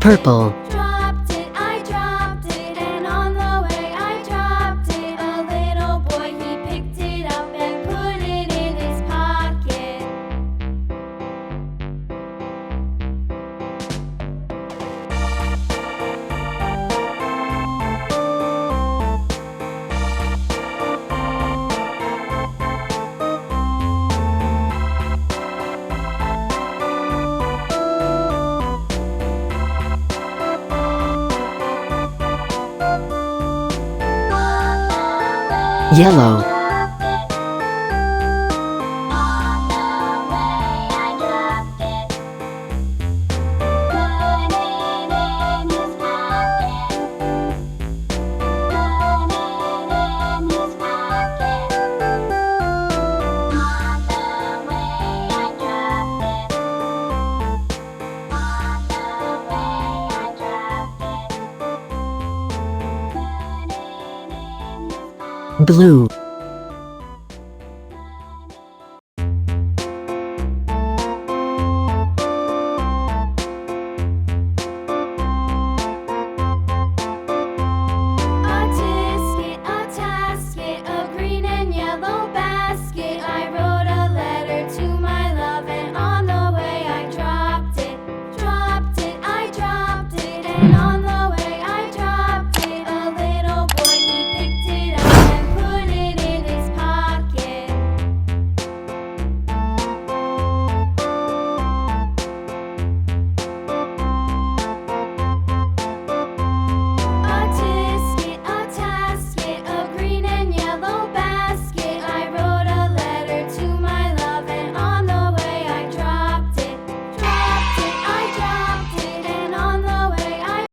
Purple. Dropped it, I dropped it, and on the way I dropped it. A little boy, he picked it up and put it in his pocket. Yellow. Blue. A tasket, a green and yellow basket. I wrote a letter to my love, and on the way I dropped it. Dropped it, I dropped it, and on